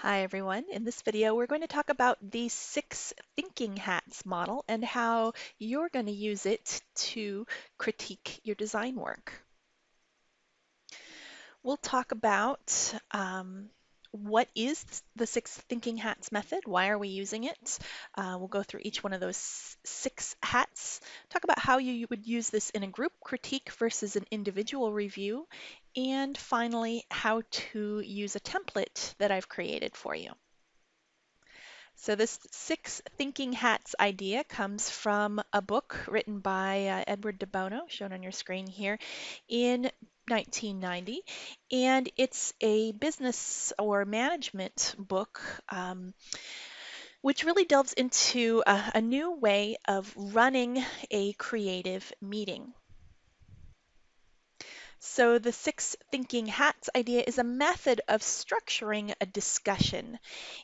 Hi everyone. In this video, we're going to talk about the six thinking hats model and how you're going to use it to critique your design work. We'll talk about what is the six thinking hats method, why are we using it? We'll go through each one of those six hats, talk about how you would use this in a group critique versus an individual review, and finally, how to use a template that I've created for you. So this six thinking hats idea comes from a book written by Edward de Bono, shown on your screen here, in 1990. And it's a business or management book which really delves into a new way of running a creative meeting. So the six thinking hats idea is a method of structuring a discussion.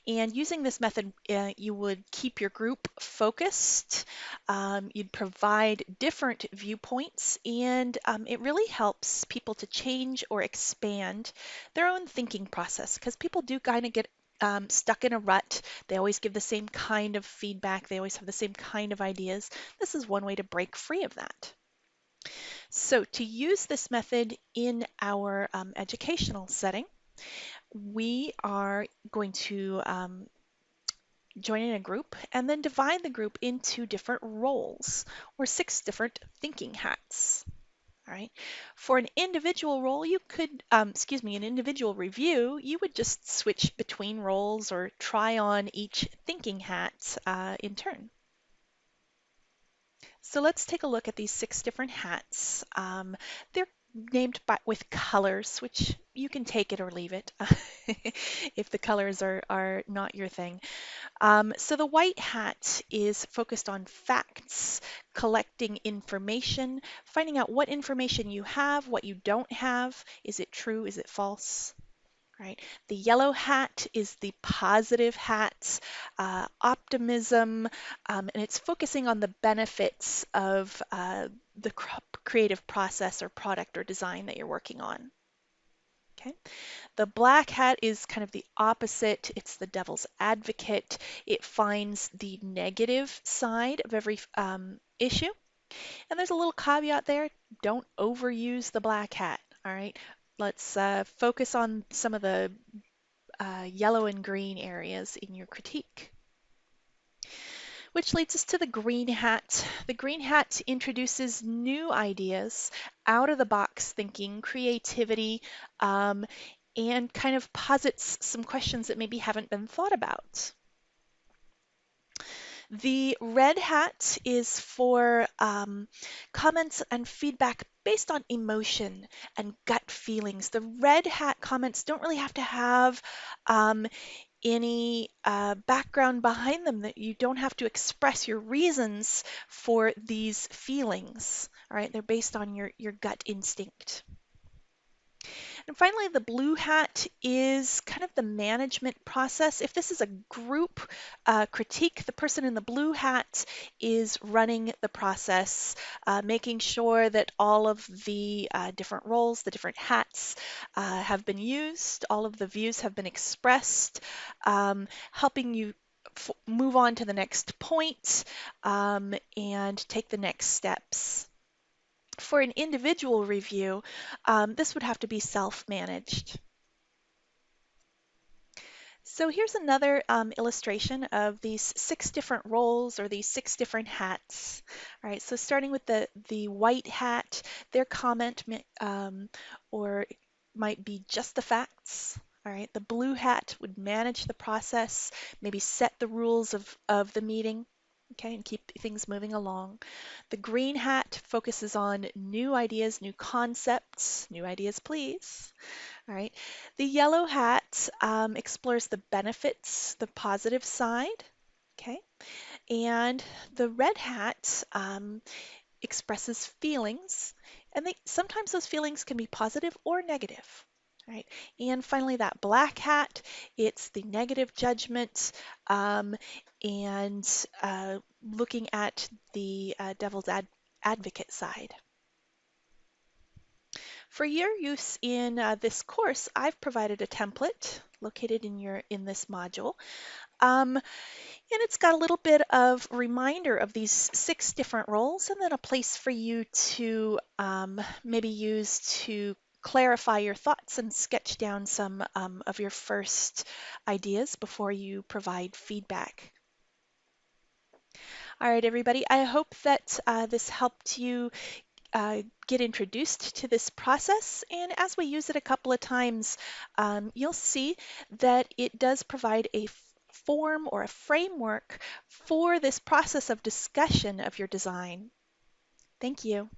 And using this method, you would keep your group focused, you'd provide different viewpoints, and it really helps people to change or expand their own thinking process because people do kind of get stuck in a rut. They always give the same kind of feedback. They always have the same kind of ideas. This is one way to break free of that. So to use this method in our educational setting, we are going to join in a group and then divide the group into different roles or six different thinking hats. All right. For an individual role, you could, an individual review, you would just switch between roles or try on each thinking hat in turn. So let's take a look at these six different hats. They're named with colors, which you can take it or leave it if the colors are not your thing. So the white hat is focused on facts, collecting information, finding out what information you have, what you don't have. Is it true? Is it false? Right. The yellow hat is the positive hat, optimism, and it's focusing on the benefits of the creative process or product or design that you're working on. Okay. The black hat is kind of the opposite. It's the devil's advocate. It finds the negative side of every issue. And there's a little caveat there. Don't overuse the black hat. All right. Let's focus on some of the yellow and green areas in your critique. Which leads us to the green hat. The green hat introduces new ideas, out of the box thinking, creativity, and kind of posits some questions that maybe haven't been thought about. The red hat is for comments and feedback based on emotion and gut feelings. The red hat comments don't really have to have any background behind them, that you don't have to express your reasons for these feelings. All right, they're based on your gut instinct. And finally, the blue hat is kind of the management process. If this is a group critique, the person in the blue hat is running the process, making sure that all of the different roles, the different hats have been used, all of the views have been expressed, helping you move on to the next point and take the next steps. For an individual review, this would have to be self-managed. So here's another illustration of these six different roles or these six different hats. All right, so starting with the white hat, their comment or might be just the facts. All right, the blue hat would manage the process, maybe set the rules of the meeting. Okay, and keep things moving along. The green hat focuses on new ideas, new concepts, new ideas, please. All right. The yellow hat explores the benefits, the positive side. Okay. And the red hat expresses feelings, and sometimes those feelings can be positive or negative. Right. And finally, that black hat, it's the negative judgment and looking at the devil's advocate side. For your use in this course, I've provided a template located in this module. And it's got a little bit of reminder of these 6 different roles and then a place for you to maybe use to clarify your thoughts and sketch down some of your first ideas before you provide feedback. All right, everybody, I hope that this helped you get introduced to this process. And as we use it a couple of times, you'll see that it does provide a form or a framework for this process of discussion of your design. Thank you.